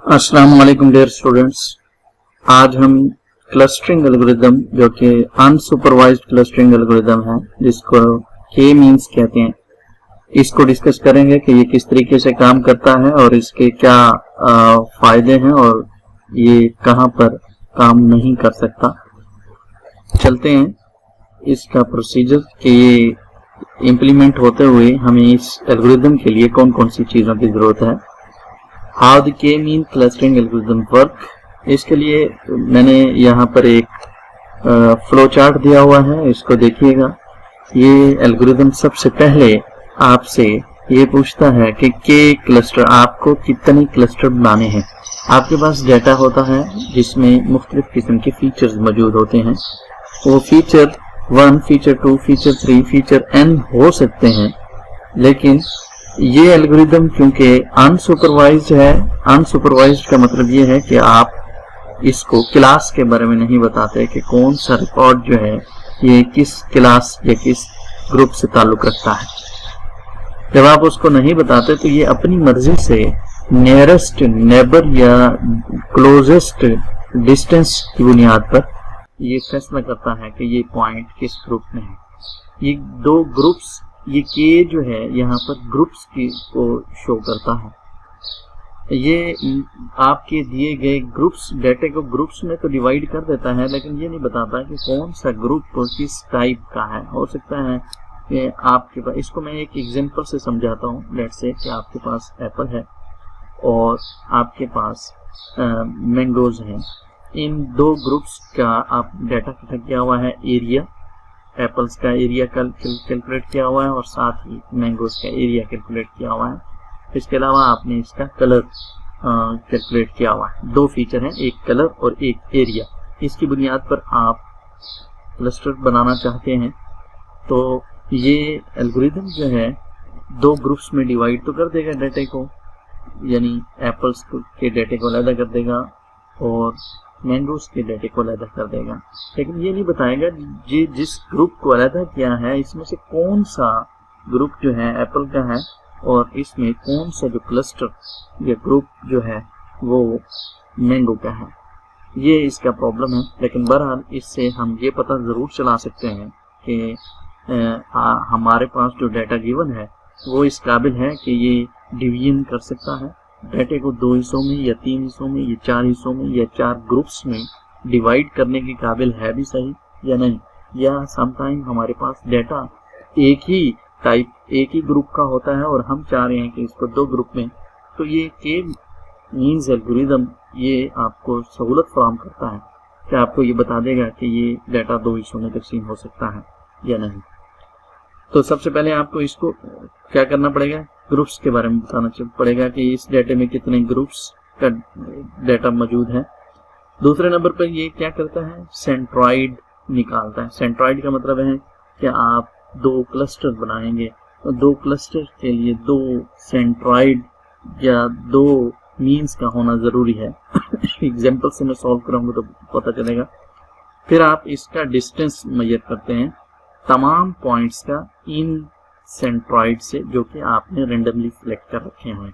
अस्सलाम वालेकुम dear students. आज हम क्लस्टरिंग एल्गोरिदम जो कि अनसुपरवाइज्ड क्लस्टरिंग एल्गोरिदम है जिसको के मींस कहते हैं, इसको डिस्कस करेंगे कि ये किस तरीके से काम करता है और इसके क्या फायदे हैं और ये कहां पर काम नहीं कर सकता। चलते हैं इसका प्रोसीजर कि ये इम्प्लीमेंट होते हुए हमें इस एल्गोरिदम के लिए कौन कौन सी चीजों की जरूरत है। हाउ द के मीन क्लस्टरिंग एल्गोरिदम वर्क, इसके लिए मैंने यहाँ पर एक फ्लो चार्ट दिया हुआ है, इसको देखिएगा। ये एल्गोरिदम सबसे पहले आपसे ये पूछता है कि के क्लस्टर आपको कितने क्लस्टर बनाने हैं। आपके पास डाटा होता है जिसमें मुख्तलिफ किस्म के फीचर्स मौजूद होते हैं। वो feature 1, feature 2, feature 3, feature n हो सकते हैं, लेकिन ये एल्गोरिदम क्योंकि अनसुपरवाइज्ड है, अनसुपरवाइज्ड का मतलब ये है कि आप इसको क्लास के बारे में नहीं बताते कि कौन सा रिकॉर्ड जो है ये किस क्लास या किस ग्रुप से ताल्लुक रखता है। जब आप उसको नहीं बताते तो ये अपनी मर्जी से नियरेस्ट नेबर या क्लोजेस्ट डिस्टेंस की बुनियाद पर ये फैसला करता है कि ये पॉइंट किस ग्रुप में है। ये दो ग्रुप्स, ये के जो है यहाँ पर ग्रुप्स की को शो करता है। ये आपके दिए गए ग्रुप्स, डाटा को ग्रुप्स में तो डिवाइड कर देता है, लेकिन ये नहीं बताता कि कौन सा ग्रुप किस टाइप का है। हो सकता है कि आपके पास, इसको मैं एक एग्जांपल से समझाता हूँ। लेट्स से कि आपके पास एप्पल है और आपके पास मैंगोज हैं। इन दो ग्रुप्स का आप डाटा इकट्ठा किया हुआ है, एरिया, एप्पल्स का एरिया कैलकुलेट किया हुआ है और साथ ही मैंगोज का एरिया कैलकुलेट किया हुआ है। इसके अलावा आपने इसका कलर कैलकुलेट किया हुआ है। दो फीचर हैं, एक कलर और एक एरिया। इसकी बुनियाद पर आप क्लस्टर बनाना चाहते हैं तो ये एल्गोरिदम जो है दो ग्रुप्स में डिवाइड तो कर देगा डाटा को, यानी एप्पल्स के डाटे को अलग कर देगा और मैंगोज के डाटे को अलग कर देगा, लेकिन ये नहीं बताएगा ये जिस ग्रुप को अलग किया है इसमें से कौन सा ग्रुप जो है एप्पल का है और इसमें कौन सा जो क्लस्टर या ग्रुप जो है वो मैंगो का है। ये इसका प्रॉब्लम है, लेकिन बहरहाल इससे हम ये पता जरूर चला सकते हैं कि हमारे पास जो डाटा गिवन है वो इस काबिल है कि ये डिवीजन कर सकता है। डाटे को 2 हिस्सों में या 3 हिस्सों में या 4 हिस्सों में या 4 ग्रुप्स में डिवाइड करने के काबिल है भी सही या नहीं। या समटाइम हमारे पास डाटा एक ही टाइप, एक ही ग्रुप का होता है और हम चाह रहे हैं कि इसको 2 ग्रुप में, तो ये के मींस एल्गोरिदम ये आपको सहूलत फराहम करता है कि आपको ये बता देगा कि ये डाटा 2 हिस्सों में तकसीम हो सकता है या नहीं। तो सबसे पहले आपको इसको क्या करना पड़ेगा, ग्रुप्स के बारे में बताना पड़ेगा कि इस डाटे में कितने ग्रुप्स का डाटा मौजूद है। दूसरे नंबर पर ये क्या करता है, सेंट्रॉइड निकालता है। सेंट्रॉइड का मतलब है कि आप 2 क्लस्टर बनाएंगे तो 2 क्लस्टर के लिए 2 सेंट्रॉइड या 2 मीन्स का होना जरूरी है। एग्जाम्पल से मैं सॉल्व कराऊंगा तो पता चलेगा। फिर आप इसका डिस्टेंस मेजर करते हैं तमाम पॉइंट्स का इन सेंट्रॉइड से जो कि आपने रेंडमली सिलेक्ट कर रखे हैं।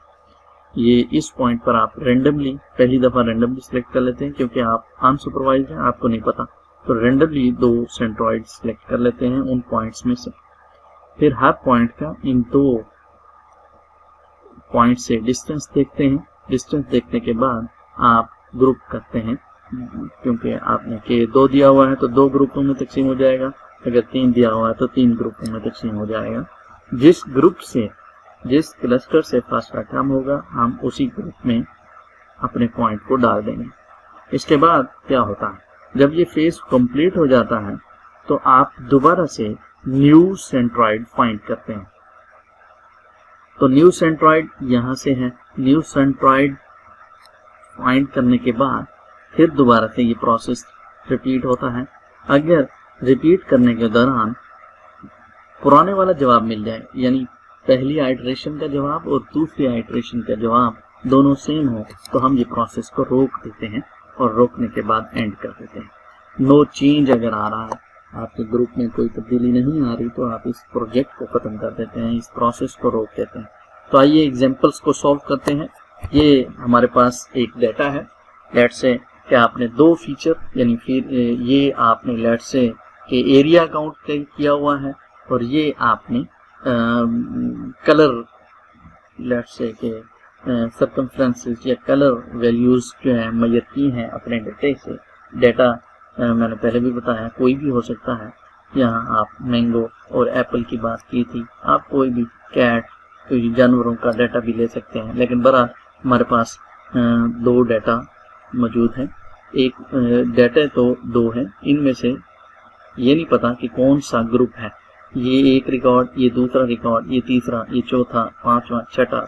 ये इस पॉइंट पर आप रेंडमली पहली दफा रेंडमली सिलेक्ट कर लेते हैं क्योंकि आप अनसुपरवाइज्ड हैं, आपको नहीं पता, तो रेंडमली 2 सेंट्रॉइड सिलेक्ट कर लेते हैं उन पॉइंट्स में से। फिर हर पॉइंट का इन 2 पॉइंट से डिस्टेंस देखते हैं। डिस्टेंस देखने के बाद आप ग्रुप करते हैं, क्योंकि आपने के 2 दिया हुआ है तो 2 ग्रुपों में तकसीम हो जाएगा, अगर 3 दिया हुआ है तो 3 ग्रुपों में तकसीम हो जाएगा। जिस ग्रुप से, जिस क्लस्टर से फासला कम होगा हम उसी ग्रुप में अपने पॉइंट को डाल देंगे। इसके बाद क्या होता है, जब ये फेज कंप्लीट हो जाता है तो आप दोबारा से न्यू सेंट्रॉइड फाइंड करते हैं। तो न्यू सेंट्रॉइड यहाँ से है। न्यू सेंट्रॉइड फाइंड करने के बाद फिर दोबारा से ये प्रोसेस रिपीट होता है। अगर रिपीट करने के दौरान पुराने वाला जवाब मिल जाए, यानी पहली आइटरेशन का जवाब और दूसरी आइटरेशन का जवाब दोनों सेम हो, तो हम ये प्रोसेस को रोक देते हैं और रोकने के बाद एंड कर देते हैं। नो चेंज अगर आ रहा है, आपके ग्रुप में कोई तब्दीली नहीं आ रही, तो आप इस प्रोजेक्ट को खत्म कर देते हैं, इस प्रोसेस को रोक देते हैं। तो आइए एग्जांपल्स को सॉल्व करते हैं ये हमारे पास एक डाटा है। लेट से कि आपने दो फीचर यानी फिर ये आपने लेट से कि एरिया काउंट किया हुआ है और ये आपने कलर लेट से के सर्कमफ्रेंसेस या कलर वैल्यूज जो है मेजर की हैं अपने डाटे से। डाटा मैंने पहले भी बताया कोई भी हो सकता है। यहाँ आप मैंगो और एप्पल की बात की थी, आप कोई भी कैट कोई जानवरों का डाटा भी ले सकते हैं, लेकिन बहरहाल हमारे पास दो डाटा मौजूद है। एक डाटा तो दो है, इनमें से ये नहीं पता कि कौन सा ग्रुप है। ये एक रिकॉर्ड, ये दूसरा रिकॉर्ड, ये तीसरा, ये चौथा, पांचवा, छठा,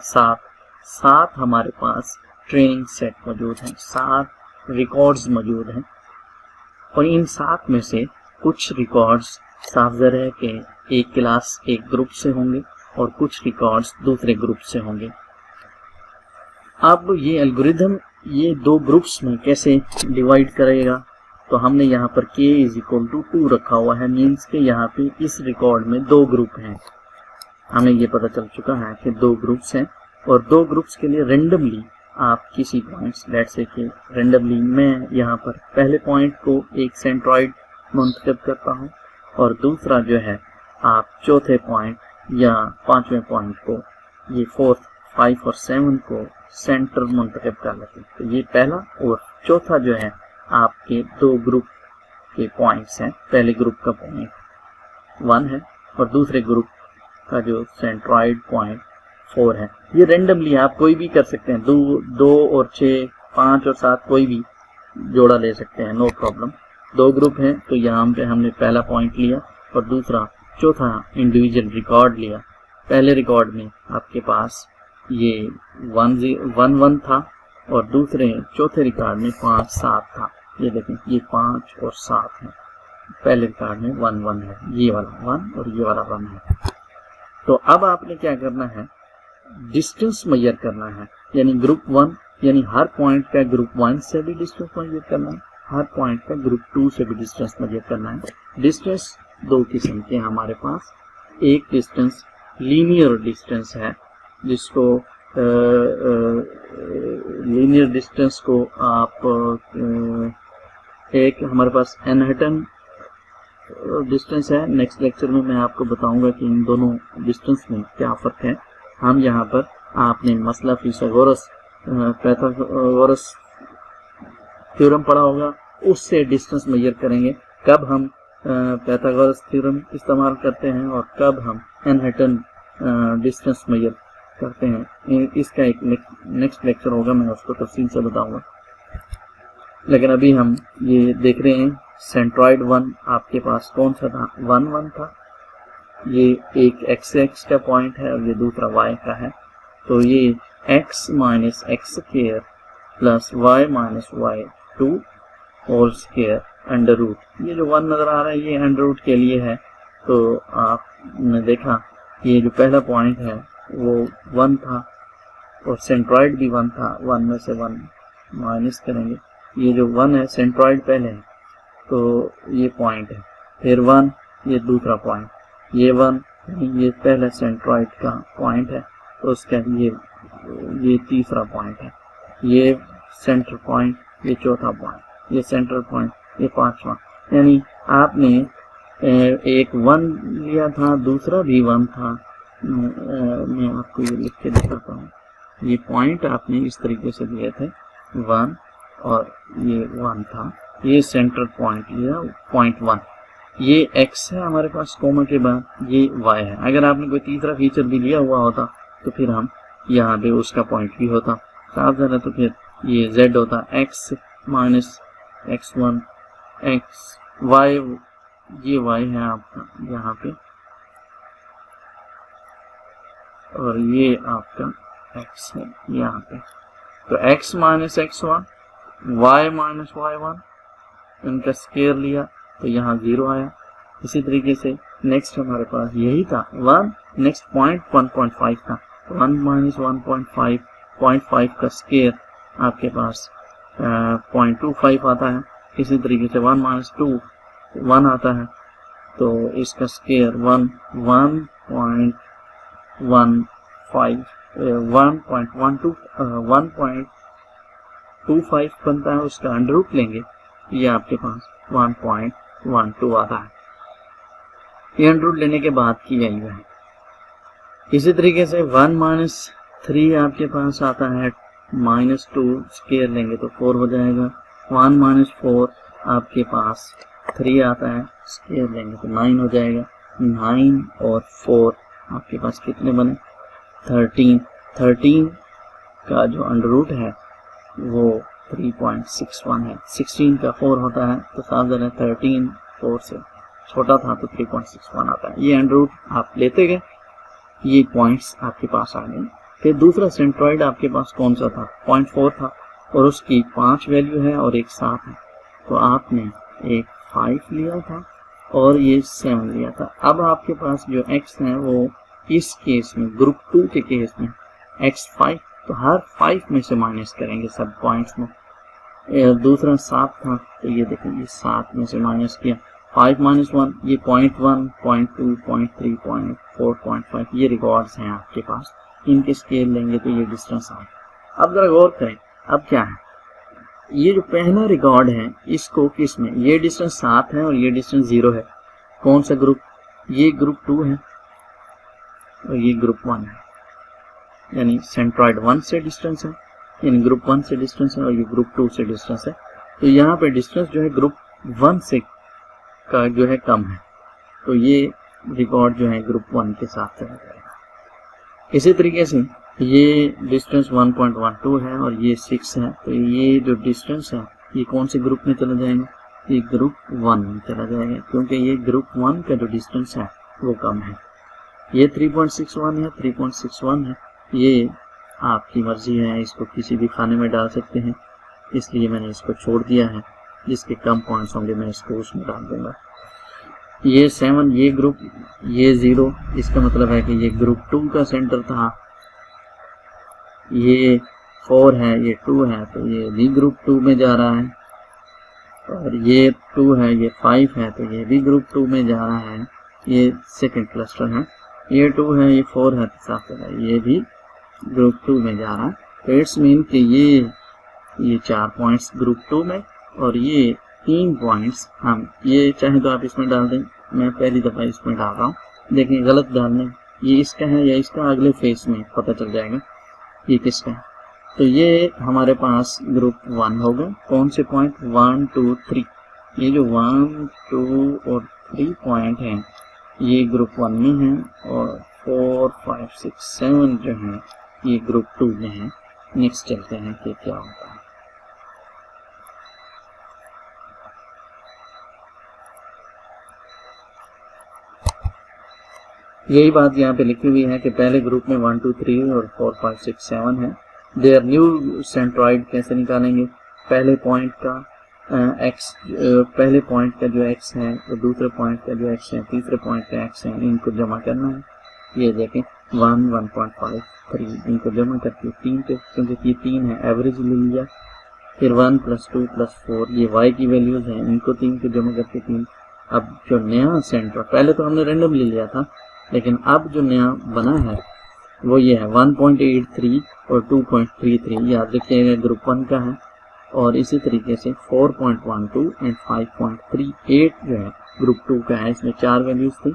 सात हमारे पास ट्रेनिंग सेट मौजूद हैं, 7 रिकॉर्ड्स मौजूद हैं। और इन 7 में से कुछ रिकॉर्ड्स साफ ज़ाहिर है कि एक क्लास एक ग्रुप से होंगे और कुछ रिकॉर्ड्स दूसरे ग्रुप से होंगे। अब ये एल्गोरिथम ये दो ग्रुप्स में कैसे डिवाइड करेगा, तो हमने यहाँ पर k = 2 रखा हुआ है, मीन्स के यहाँ पे इस रिकॉर्ड में दो ग्रुप हैं। हमें ये पता चल चुका है कि दो ग्रुप्स हैं और दो ग्रुप्स के लिए रेंडमली आप किसी पॉइंट्स लेट से कि रेंडमली मैं यहाँ पर पहले पॉइंट को एक सेंट्रॉइड मुंतखब करता हूँ और दूसरा जो है आप चौथे पॉइंट या पांचवें पॉइंट को ये 4, 5 और 7 को सेंटर मुंतखब कर लेते हैं। तो ये पहला और चौथा जो है आपके दो ग्रुप के पॉइंट्स हैं। पहले ग्रुप का पॉइंट 1 है और दूसरे ग्रुप का जो सेंट्रॉइड पॉइंट 4 है। ये रेंडमली आप कोई भी कर सकते हैं, 2 और 6, 5 और 7 कोई भी जोड़ा ले सकते हैं, नो प्रॉब्लम। दो ग्रुप हैं तो यहाँ पे हमने पहला पॉइंट लिया और दूसरा चौथा इंडिविजुअल रिकॉर्ड लिया। पहले रिकॉर्ड में आपके पास ये 1 था और दूसरे चौथे रिकॉर्ड में 5, 7 था। ये देखें ये 5 और 7 है। पहले रिकॉर्ड में 1 है, ये वाला 1 और ये वाला 1 है। तो अब आपने क्या करना है, डिस्टेंस मेजर करना है, यानी ग्रुप 1 यानी हर पॉइंट का ग्रुप 1 से भी डिस्टेंस मेजर करना है, हर पॉइंट का ग्रुप 2 से भी डिस्टेंस मेजर करना है। डिस्टेंस दो किस्म के हैं हमारे पास। एक डिस्टेंस लीनियर डिस्टेंस है, जिसको लीनियर डिस्टेंस को आप एक हमारे पास मैनहट्टन डिस्टेंस है। नेक्स्ट लेक्चर में मैं आपको बताऊंगा कि इन दोनों डिस्टेंस में क्या फर्क है। हम यहाँ पर आपने मसला फिथागोरस पाइथागोरस थ्योरम पढ़ा होगा, उससे डिस्टेंस मेजर करेंगे। कब हम पाइथागोरस थ्योरम इस्तेमाल करते हैं और कब हम मैनहट्टन डिस्टेंस मेजर करते हैं, इसका एक नेक्स्ट लेक्चर होगा, मैं उसको तफसील से बताऊंगा। लेकिन अभी हम ये देख रहे हैं सेंट्रॉइड 1 आपके पास कौन सा था, 1 था। ये एक x का पॉइंट है और ये दूसरा y का है। तो ये x - x² plus y - y² whole square under root, ये जो 1 नजर आ रहा है ये अंडर रूट के लिए है। तो आपने देखा ये जो पहला पॉइंट है वो 1 था और सेंट्रॉइड भी 1 था, 1 में से 1 माइनस करेंगे, ये जो 1 है सेंट्रॉइड पहले है तो ये पॉइंट है, फिर 1 ये दूसरा पॉइंट, ये 1 ये पहला सेंट्रॉइड का पॉइंट है तो उसका ये तीसरा पॉइंट है, ये सेंटर पॉइंट, ये चौथा पॉइंट, ये सेंटर पॉइंट, ये पांचवा। यानी आपने एक 1 लिया था, दूसरा भी 1 था। मैं आपको ये लिख के दिखाता हूँ। ये पॉइंट आपने इस तरीके से लिए थे 1 और ये 1 था, ये सेंटर पॉइंट लिया पॉइंट 1, ये x है हमारे पास कोमा के बाद, ये y है। अगर आपने कोई तीसरा फीचर भी लिया हुआ होता तो फिर हम यहाँ पे उसका पॉइंट भी होता साफ ज़रा, तो फिर ये z होता x - x1 x y, ये y है आपका यहाँ पे और ये आपका x है यहाँ पे। तो x - x1 y - y1 इनका स्क्वायर लिया तो यहाँ 0 आया। इसी तरीके से नेक्स्ट हमारे पास यही था 1, नेक्स्ट पॉइंट 1.5 था, 1 - 1.5 0.5 का स्क्वायर आपके पास 0.25 आता है। इसी तरीके से 1 - 2 1 आता है तो इसका स्क्वायर 1 1.15 1.25 बनता है, उसका अंडर रूट लेंगे, ये आपके पास 1.12 आता है। ये अंडर रूट लेने के बाद की वैल्यू है। इसी तरीके से 1 - 3 आपके पास आता है, -2 स्क्वायर लेंगे तो 4 हो जाएगा। 1 - 4 आपके पास 3 आता है, स्क्वायर लेंगे तो 9 हो जाएगा। 9 और 4 आपके पास कितने बने? 13। 13 का जो अंडर रूट है वो 3.61 है। 16 का 4 होता है तो साफ जाना 13 4 से छोटा था तो 3.61 आता है। ये अंडर रूट आप लेते गए, ये पॉइंट्स आपके पास आ गए। फिर दूसरा सेंट्रॉइड आपके पास कौन सा था? 0.4 था और उसकी 5 वैल्यू है और एक 7 है, तो आपने एक 5 लिया था और ये 7 लिया था। अब आपके पास जो x है वो इस केस में, ग्रुप 2 के केस में x5, तो हर 5 में से माइनस करेंगे सब पॉइंट्स में। दूसरा 7 था तो ये देखिए 7 में से माइनस किया। 5 - 1 ये 0.1, 0.2, 0.3, 0.4, 0.5 ये रिकॉर्ड्स हैं आपके पास। इनके स्केल लेंगे तो ये डिस्टेंस आए। अब जरा गौर करें, अब क्या है, ये जो पहला रिकॉर्ड है इसको किस में, ये डिस्टेंस 7 है और ये डिस्टेंस 0 है। कौन सा ग्रुप? ये ग्रुप 2 है और ये ग्रुप 1 है, यानी सेंट्रॉइड 1 से डिस्टेंस है, यानी ग्रुप 1 से डिस्टेंस है और ये ग्रुप 2 से डिस्टेंस है। तो यहाँ पे डिस्टेंस जो है ग्रुप 1 से का जो है कम है, तो ये रिकॉर्ड जो है ग्रुप 1 के साथ चला जाएगा। इसी तरीके से ये डिस्टेंस 1.12 है और ये 6 है, तो ये जो डिस्टेंस है ये कौन से ग्रुप में चला जाएगा? ये ग्रुप 1 में चला जाएगा, क्योंकि ये ग्रुप 1 का जो डिस्टेंस है वो कम है। ये 3.61 है, 3.61 है, ये आपकी मर्जी है, इसको किसी भी खाने में डाल सकते हैं, इसलिए मैंने इसको छोड़ दिया है। जिसके कम पॉइंट्स होंगे मैं इसको उसमें डाल दूंगा। ये 7, ये ग्रुप, ये 0, इसका मतलब है कि ये ग्रुप 2 का सेंटर था। ये 4 है, ये 2 है, तो ये भी ग्रुप 2 में जा रहा है। और ये 2 है, ये 5 है, तो ये भी ग्रुप 2 में जा रहा है। ये सेकंड क्लस्टर है। ये 2 है, ये 4 है, तो साफ है ये भी ग्रुप 2 में जा रहा है। तो इट्स मीन कि ये 4 पॉइंट्स ग्रुप 2 में और ये 3 पॉइंट्स हम, ये चाहे तो आप इसमें डाल दें, मैं पहली दफ़ा इसमें डाल रहा हूँ, देखिए गलत डालने, ये इसका है या इसका, अगले फेस में पता चल जाएगा ये किसका है। तो ये हमारे पास ग्रुप 1 होगा। कौन से पॉइंट? 1 2 3, ये जो 1 2 और 3 पॉइंट हैं ये ग्रुप 1 में हैं और 4 5 6 7 जो हैं ये ग्रुप 2 में हैं। नेक्स्ट चलते हैं कि क्या होता है। यही बात यहाँ पे लिखी हुई है कि पहले ग्रुप में 1 2 3 और 4 5 6 7 है। दे आर न्यू सेंट्रॉइड कैसे निकालेंगे? पहले पॉइंट का एक्स, पहले पॉइंट का जो एक्स है तो दूसरे पॉइंट का जो एक्स है, तीसरे पॉइंट का एक्स है, इनको जमा करना है। ये देखें 1 1.5 3, इनको जमा करके 3 पे, क्योंकि ये 3 है एवरेज ले लिया। फिर 1 + 2 + 4 ये y की वैल्यूज हैं, इनको 3 पे जमा करके 3। अब जो नया सेंटर, पहले तो हमने रैंडम ले लिया था, लेकिन अब जो नया बना है वो ये है 1.83 और 2.33, याद रखिएगा ग्रुप 1 का है। और इसी तरीके से 4.12 एंड 5.38 जो है ग्रुप 2 का है। इसमें 4 वैल्यूज थी,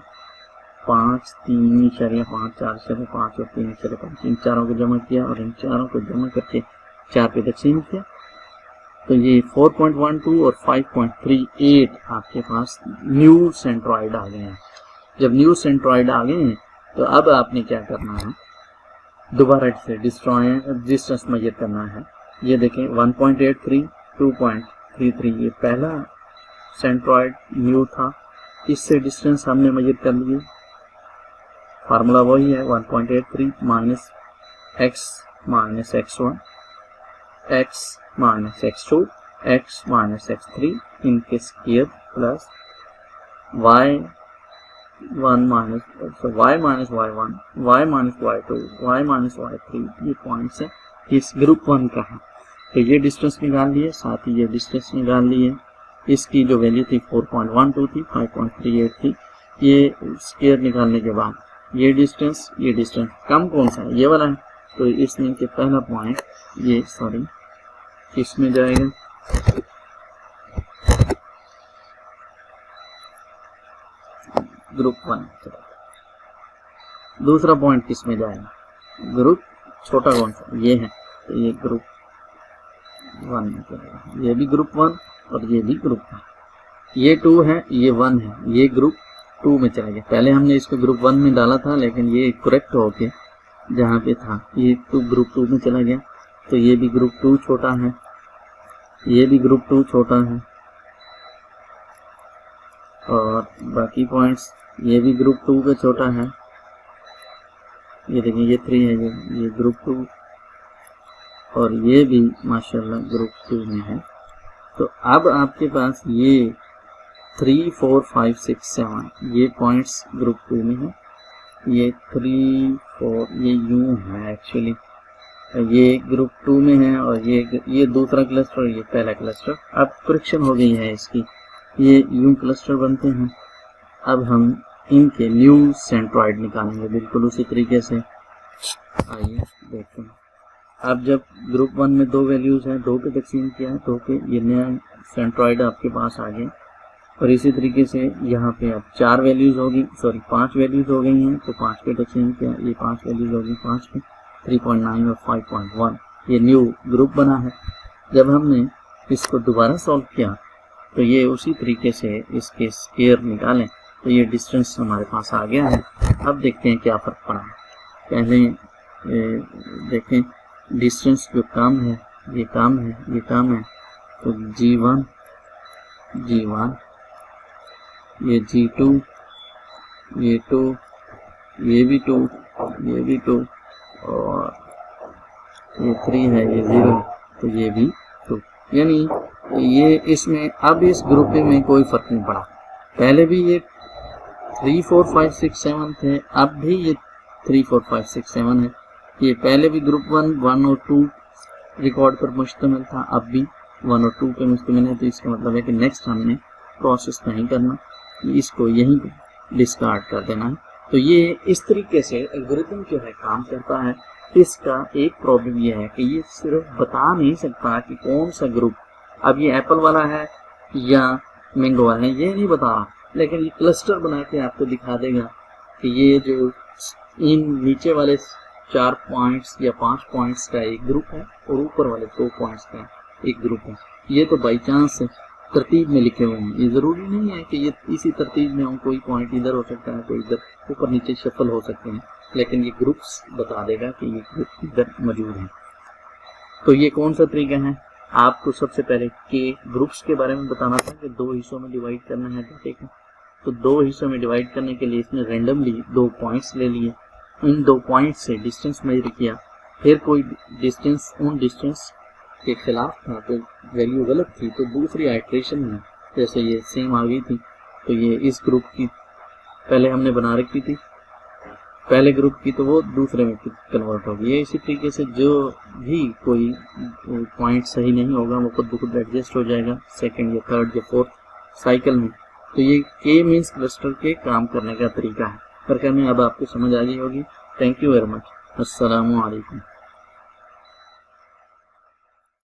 5 3.5 4.5 और 3.5। इन चारों को जमा किया और इन चारों को जमा करके 4 पे तकसीम किया, तो ये 4.12 और 5.38 आपके पास न्यू सेंट्रॉइड आ गए हैं। जब न्यू सेंट्रॉइड आ गए हैं तो अब आपने क्या करना है, दोबारा से डिस्टेंस मेजर करना है। ये देखें 1.83 2.33 ये पहला सेंट्रॉइड न्यू था, इससे डिस्टेंस हमने मेजर कर लिए। फार्मूला वही है 1.83 minus x minus x1 x minus x2 x minus x3 इनके square plus y1 minus y minus y1 y minus y2 y minus y3 ये पॉइंट्स है, इस ग्रुप 1 का है। तो ये डिस्टेंस निकाल लिए, साथ ही ये डिस्टेंस निकाल लिए। इसकी जो वैल्यू थी 4.12 थी, 5.38 थी। ये स्क्वायर निकालने के बाद ये डिस्टेंस कम कौन सा है? ये वाला है, तो इसमें के पहला पॉइंट ये सॉरी किसमें जाएगा, ग्रुप 1। दूसरा पॉइंट किसमें जाएगा, ग्रुप छोटा कौन सा ये है, तो ये ग्रुप 1 में चलेगा। ये भी ग्रुप 1 और ये भी ग्रुप 1, ये 2 है ये 1 है, ये ग्रुप 2 में चला गया। पहले हमने इसको ग्रुप 1 में डाला था लेकिन ये करेक्ट होके जहाँ पे था ये तो ग्रुप 2 में चला गया। तो ये भी ग्रुप 2 छोटा है, ये भी ग्रुप 2 छोटा है, और बाकी पॉइंट्स ये भी ग्रुप 2 का छोटा है। ये देखिए ये 3 है, ये ग्रुप 2 और ये भी माशाल्लाह ग्रुप 2 में है। तो अब आपके पास ये 3 4 5 6 7 ये पॉइंट्स ग्रुप 2 में है। ये 3 4 ये यूं है एक्चुअली, ये ग्रुप 2 में है और ये दूसरा क्लस्टर और ये पहला क्लस्टर। अब करेक्शन हो गई है इसकी, ये यूं क्लस्टर बनते हैं। अब हम इनके न्यू सेंट्रॉइड निकालेंगे बिल्कुल उसी तरीके से। आइए देखते हैं। अब जब ग्रुप 1 में 2 वैल्यूज हैं, 2 पे तकसीम किया है, 2 पे ये नया सेंट्रॉइड आपके पास आ गया। और इसी तरीके से यहाँ पे अब 4 वैल्यूज होगी, सॉरी 5 वैल्यूज हो गई हैं, तो 5 पे तकसीम किया, ये 5 वैल्यूज होगी 5 पे, 3.9 और 5.1 ये न्यू ग्रुप बना है। जब हमने इसको दोबारा सॉल्व किया तो ये उसी तरीके से इसके स्क्वायर निकालें तो ये डिस्टेंस हमारे पास आ गया है। अब देखते हैं क्या फर्क पड़ा है। पहले देखें डिस्टेंस जो कम है ये कम है, ये कम है, तो G1 ये G2 ये 2 ये भी 2 ये भी 2 और ये 3 है ये 0 तो ये भी 2, यानी ये इसमें अब इस ग्रुप में कोई फर्क नहीं पड़ा। पहले भी ये 3 4 5 6 7 थे, अब भी ये 3 4 5 6 7 है। ये पहले भी ग्रुप 1 और 2 रिकॉर्ड पर मुश्तमिल था, अब भी 1 और 2 पे मुश्तमिल है। तो इसका मतलब है कि नेक्स्ट हमने प्रोसेस नहीं करना, इसको यहीं डिस्कार्ड कर देना है। तो ये इस तरीके से एल्गोरिथम जो है काम करता है। इसका एक प्रॉब्लम ये है कि ये सिर्फ बता नहीं सकता कि कौन सा ग्रुप, अब ये एप्पल वाला है या मैंगो वाला है ये नहीं बता रहा, लेकिन ये क्लस्टर बना के आपको दिखा देगा कि ये जो इन नीचे वाले 4 पॉइंट्स या 5 पॉइंट्स का एक ग्रुप है और ऊपर वाले 2 पॉइंट्स का एक ग्रुप है। ये तो बाई चांस तरतीब में लिखे हुए हैं, ये जरूरी नहीं है कि ये इसी तरतीब में हो, कोई पॉइंट इधर हो सकता है, कोई इधर, ऊपर नीचे शफल हो सकते हैं, लेकिन ये ग्रुप्स बता देगा कि ये ग्रुप इधर मौजूद है। तो ये कौन सा तरीका है, आपको सबसे पहले के ग्रुप्स के बारे में बताना था कि 2 हिस्सों में डिवाइड करना है डाटे को। तो 2 हिस्सों में डिवाइड करने के लिए इसने रैंडमली 2 पॉइंट्स ले लिए, इन 2 पॉइंट्स से डिस्टेंस मेजर किया, फिर कोई डिस्टेंस उन डिस्टेंस के खिलाफ था तो वैल्यू गलत थी, तो दूसरी आइट्रेशन में जैसे ये सेम आ गई थी, तो ये इस ग्रुप की पहले हमने बना रखी थी पहले ग्रुप की, तो वो दूसरे में कन्वर्ट होगी। ये इसी तरीके से जो भी कोई पॉइंट सही नहीं होगा वो खुद ब खुद एडजस्ट हो जाएगा सेकंड या थर्ड या फोर्थ साइकिल में। तो ये के मींस क्लस्टर के काम करने का तरीका है। पर में अब आपको समझ आ गई होगी। Thank you very much. अस्सलामु अलैकुम।